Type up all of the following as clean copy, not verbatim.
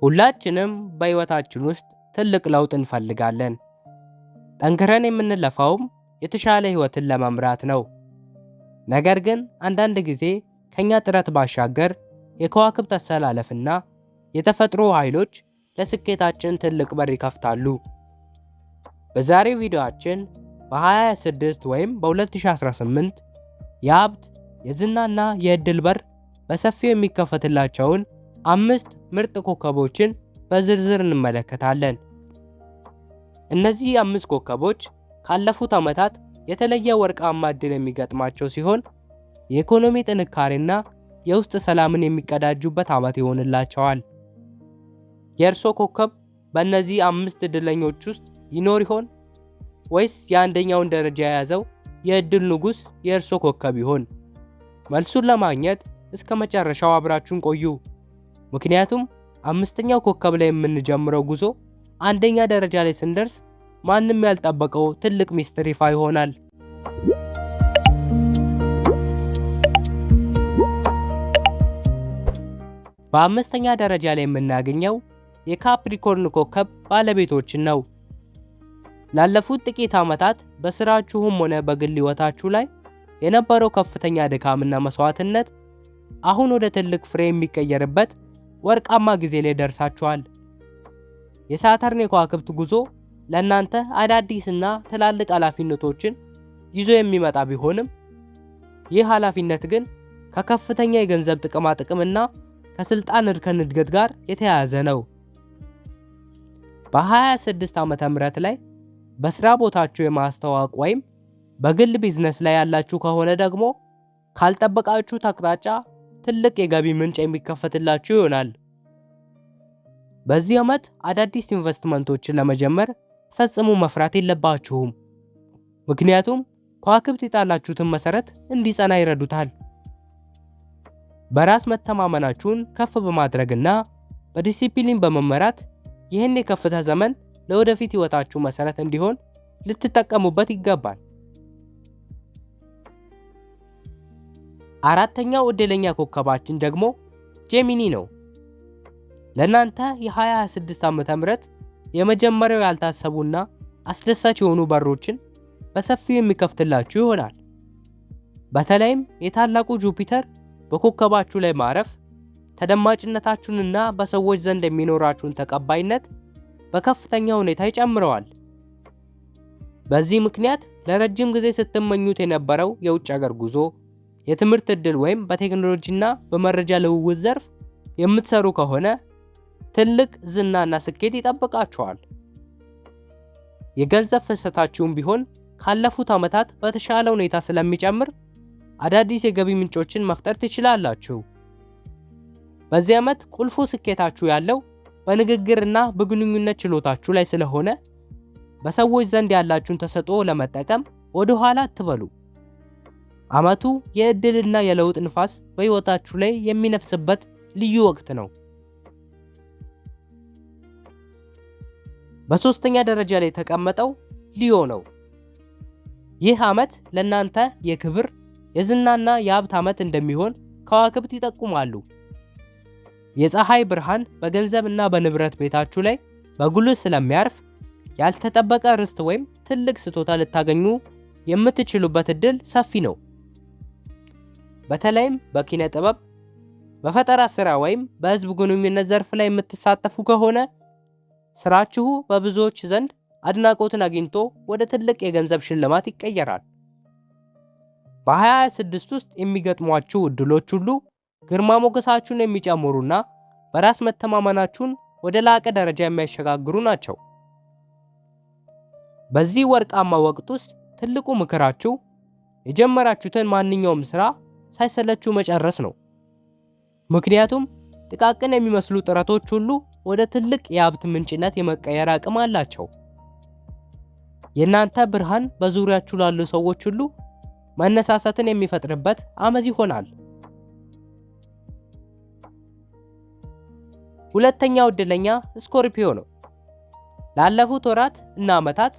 ሁላችንም በሕይወታችን ውስጥ ትልቅ ለውጥ እንፈልጋለን። ጠንክረን የምንለፋውም የተሻለ ሕይወትን ለመምራት ነው። ነገር ግን አንዳንድ ጊዜ ከኛ ጥረት ባሻገር የከዋክብት አሰላለፍና የተፈጥሮ ኃይሎች ለስኬታችን ትልቅ በር ይከፍታሉ። በዛሬው ቪዲዮአችን በ2026 ወይም በ2018 የሀብት የዝናና የዕድል በር በሰፊው የሚከፈትላቸውን 5 ምርጥ ኮከቦችን በዝርዝር እንመለከታለን። እነዚህ 5 ኮከቦች ካለፉት ዓመታት የተለየ ወርቃማ ዕድል የሚገጥማቸው ሲሆን የኢኮኖሚ ጥንካሬና የውስጥ ሰላምን የሚቀዳጁበት ዓመት ይሆንላቸዋል። የእርሶ ኮከብ በእነዚህ 5 ዕድለኞች ውስጥ ይኖር ይሆን? ወይስ የአንደኛውን ደረጃ የያዘው የዕድል ንጉሥ የእርሶ ኮከብ ይሆን? መልሱን ለማግኘት እስከ መጨረሻው አብራችሁን ቆዩ። ምክንያቱም 5ኛው ኮከብ ላይ የምንጀምረው ጉዞ አንደኛ ደረጃ ላይ ስንደርስ ማንም ያልጠበቀው ትልቅ ሚስጥር ይፋ ይሆናል። በአምስተኛ ደረጃ ላይ የምናገኘው የካፕሪኮርን ኮከብ ባለቤቶችን ነው። ላለፉት ጥቂት ዓመታት በስራችሁም ሆነ በግል ሕይወታችሁ ላይ የነበረው ከፍተኛ ድካምና መስዋዕትነት አሁን ወደ ትልቅ ፍሬ የሚቀየርበት ወርቃማ ጊዜ ላይ ደርሳችኋል። የሳተርን የከዋክብት ጉዞ ለእናንተ አዳዲስና ትላልቅ ኃላፊነቶችን ይዞ የሚመጣ ቢሆንም ይህ ኃላፊነት ግን ከከፍተኛ የገንዘብ ጥቅማጥቅምና ከስልጣን እርከን እድገት ጋር የተያያዘ ነው። በ2026 ዓመተ ምህረት ላይ በስራ ቦታችሁ የማስተዋወቅ ወይም በግል ቢዝነስ ላይ ያላችሁ ከሆነ ደግሞ ካልጠበቃችሁት አቅጣጫ ትልቅ የገቢ ምንጭ የሚከፈትላችሁ ይሆናል። በዚህ ዓመት አዳዲስ ኢንቨስትመንቶችን ለመጀመር ፈጽሞ መፍራት የለባችሁም። ምክንያቱም ከዋክብት የጣላችሁትን መሰረት እንዲጸና ይረዱታል። በራስ መተማመናችሁን ከፍ በማድረግና በዲሲፕሊን በመመራት ይህን የከፍታ ዘመን ለወደፊት ሕይወታችሁ መሰረት እንዲሆን ልትጠቀሙበት ይገባል። አራተኛው ዕድለኛ ኮከባችን ደግሞ ጄሚኒ ነው። ለእናንተ የ2026 ዓመተ ምህረት የመጀመሪያው ያልታሰቡና አስደሳች የሆኑ በሮችን በሰፊው የሚከፍትላችሁ ይሆናል። በተለይም የታላቁ ጁፒተር በኮከባችሁ ላይ ማረፍ ተደማጭነታችሁንና በሰዎች ዘንድ የሚኖራችሁን ተቀባይነት በከፍተኛ ሁኔታ ይጨምረዋል። በዚህ ምክንያት ለረጅም ጊዜ ስትመኙት የነበረው የውጭ ሀገር ጉዞ፣ የትምህርት ዕድል ወይም በቴክኖሎጂና በመረጃ ልውውጥ ዘርፍ የምትሰሩ ከሆነ ትልቅ ዝናና ስኬት ይጠብቃችኋል። የገንዘብ ፍሰታችሁም ቢሆን ካለፉት ዓመታት በተሻለ ሁኔታ ስለሚጨምር አዳዲስ የገቢ ምንጮችን መፍጠር ትችላላችሁ። በዚህ ዓመት ቁልፉ ስኬታችሁ ያለው በንግግርና በግንኙነት ችሎታችሁ ላይ ስለሆነ በሰዎች ዘንድ ያላችሁን ተሰጥኦ ለመጠቀም ወደ ኋላ አትበሉ። ዓመቱ የዕድልና የለውጥ ንፋስ በሕይወታችሁ ላይ የሚነፍስበት ልዩ ወቅት ነው። በሦስተኛ ደረጃ ላይ የተቀመጠው ሊዮ ነው። ይህ ዓመት ለእናንተ የክብር የዝናና የሀብት ዓመት እንደሚሆን ከዋክብት ይጠቁማሉ። የፀሐይ ብርሃን በገንዘብና በንብረት ቤታችሁ ላይ በጉልህ ስለሚያርፍ ያልተጠበቀ ርስት ወይም ትልቅ ስጦታ ልታገኙ የምትችሉበት ዕድል ሰፊ ነው። በተለይም በኪነ ጥበብ፣ በፈጠራ ሥራ ወይም በሕዝብ ግንኙነት ዘርፍ ላይ የምትሳተፉ ከሆነ ስራችሁ በብዙዎች ዘንድ አድናቆትን አግኝቶ ወደ ትልቅ የገንዘብ ሽልማት ይቀየራል። በ2026 ውስጥ የሚገጥሟችሁ ዕድሎች ሁሉ ግርማ ሞገሳችሁን የሚጨምሩና በራስ መተማመናችሁን ወደ ላቀ ደረጃ የሚያሸጋግሩ ናቸው። በዚህ ወርቃማ ወቅት ውስጥ ትልቁ ምክራችሁ የጀመራችሁትን ማንኛውም ሥራ ሳይሰለቹ መጨረስ ነው። ምክንያቱም ጥቃቅን የሚመስሉ ጥረቶች ሁሉ ወደ ትልቅ የሀብት ምንጭነት የመቀየር አቅም አላቸው። የእናንተ ብርሃን በዙሪያችሁ ላሉ ሰዎች ሁሉ መነሳሳትን የሚፈጥርበት ዓመት ይሆናል። ሁለተኛው ዕድለኛ ስኮርፒዮ ነው። ላለፉት ወራት እና ዓመታት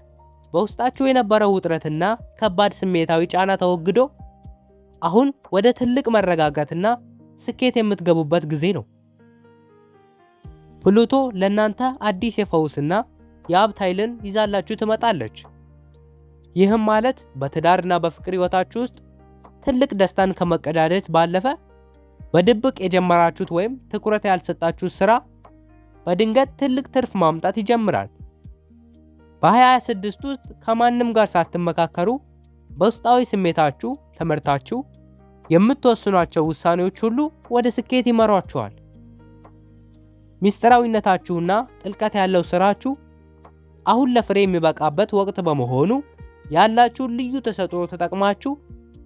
በውስጣችሁ የነበረው ውጥረትና ከባድ ስሜታዊ ጫና ተወግዶ አሁን ወደ ትልቅ መረጋጋትና ስኬት የምትገቡበት ጊዜ ነው። ፕሉቶ ለእናንተ አዲስ የፈውስና የሀብት ኃይልን ይዛላችሁ ትመጣለች። ይህም ማለት በትዳርና በፍቅር ሕይወታችሁ ውስጥ ትልቅ ደስታን ከመቀዳጀት ባለፈ በድብቅ የጀመራችሁት ወይም ትኩረት ያልሰጣችሁት ሥራ በድንገት ትልቅ ትርፍ ማምጣት ይጀምራል። በ2026 ውስጥ ከማንም ጋር ሳትመካከሩ በውስጣዊ ስሜታችሁ ተመርታችሁ የምትወስኗቸው ውሳኔዎች ሁሉ ወደ ስኬት ይመሯችኋል። ሚስጥራዊነታችሁና ጥልቀት ያለው ሥራችሁ አሁን ለፍሬ የሚበቃበት ወቅት በመሆኑ ያላችሁን ልዩ ተሰጥኦ ተጠቅማችሁ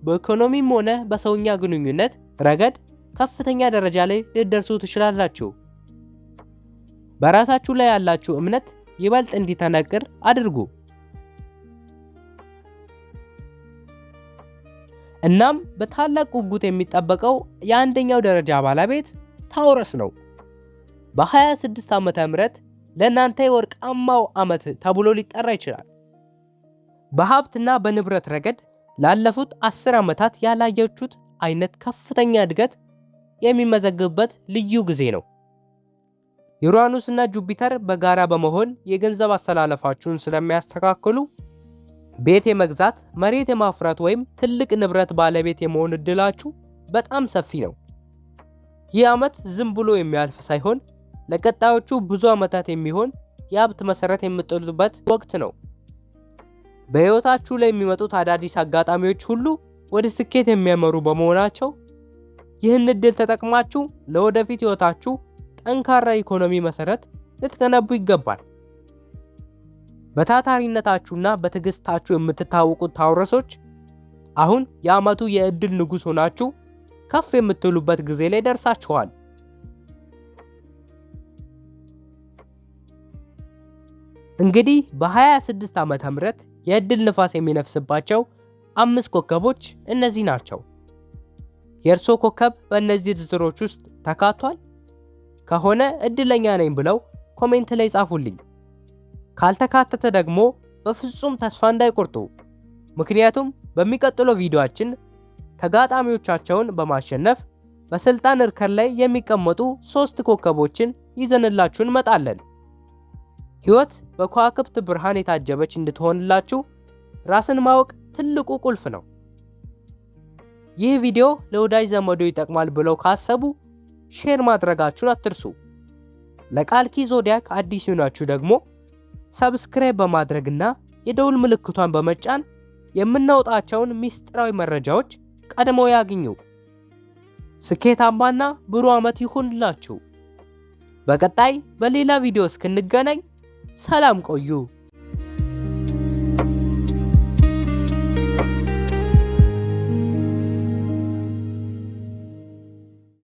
በኢኮኖሚም ሆነ በሰውኛ ግንኙነት ረገድ ከፍተኛ ደረጃ ላይ ልትደርሱ ትችላላችሁ። በራሳችሁ ላይ ያላችሁ እምነት ይበልጥ እንዲጠነክር አድርጉ። እናም በታላቅ ጉጉት የሚጠበቀው የአንደኛው ደረጃ ባለቤት ታውረስ ነው። በ26 ዓመተ ምህረት ለእናንተ የወርቃማው ዓመት ተብሎ ሊጠራ ይችላል። በሀብትና በንብረት ረገድ ላለፉት 10 ዓመታት ያላያችሁት አይነት ከፍተኛ እድገት የሚመዘግብበት ልዩ ጊዜ ነው። ዩራኑስና ጁፒተር በጋራ በመሆን የገንዘብ አስተላለፋችሁን ስለሚያስተካክሉ ቤት የመግዛት፣ መሬት የማፍራት ወይም ትልቅ ንብረት ባለቤት የመሆን እድላችሁ በጣም ሰፊ ነው። ይህ ዓመት ዝም ብሎ የሚያልፍ ሳይሆን ለቀጣዮቹ ብዙ ዓመታት የሚሆን የሀብት መሰረት የምትጥሉበት ወቅት ነው። በሕይወታችሁ ላይ የሚመጡት አዳዲስ አጋጣሚዎች ሁሉ ወደ ስኬት የሚያመሩ በመሆናቸው ይህን እድል ተጠቅማችሁ ለወደፊት ሕይወታችሁ ጠንካራ ኢኮኖሚ መሰረት ልትገነቡ ይገባል። በታታሪነታችሁና በትዕግስታችሁ የምትታወቁት ታውረሶች አሁን የዓመቱ የእድል ንጉሥ ሆናችሁ ከፍ የምትሉበት ጊዜ ላይ ደርሳችኋል። እንግዲህ በ26 ዓመተ ምህረት የእድል ንፋስ የሚነፍስባቸው 5 ኮከቦች እነዚህ ናቸው። የእርሶ ኮከብ በእነዚህ ዝርዝሮች ውስጥ ተካቷል? ከሆነ እድለኛ ነኝ ብለው ኮሜንት ላይ ጻፉልኝ። ካልተካተተ ደግሞ በፍጹም ተስፋ እንዳይቆርጡ። ምክንያቱም በሚቀጥለው ቪዲዮአችን ተጋጣሚዎቻቸውን በማሸነፍ በስልጣን እርከን ላይ የሚቀመጡ 3 ኮከቦችን ይዘንላችሁ እንመጣለን። ሕይወት በከዋክብት ብርሃን የታጀበች እንድትሆንላችሁ ራስን ማወቅ ትልቁ ቁልፍ ነው። ይህ ቪዲዮ ለወዳጅ ዘመዶ ይጠቅማል ብለው ካሰቡ ሼር ማድረጋችሁን አትርሱ። ለቃል ኪ ዞዲያክ አዲስ ሆናችሁ ደግሞ ሰብስክራይብ በማድረግና የደውል ምልክቷን በመጫን የምናወጣቸውን ሚስጥራዊ መረጃዎች ቀድመው ያግኙ። ስኬታማና ብሩህ ዓመት ይሁንላችሁ። በቀጣይ በሌላ ቪዲዮ እስክንገናኝ ሰላም ቆዩ።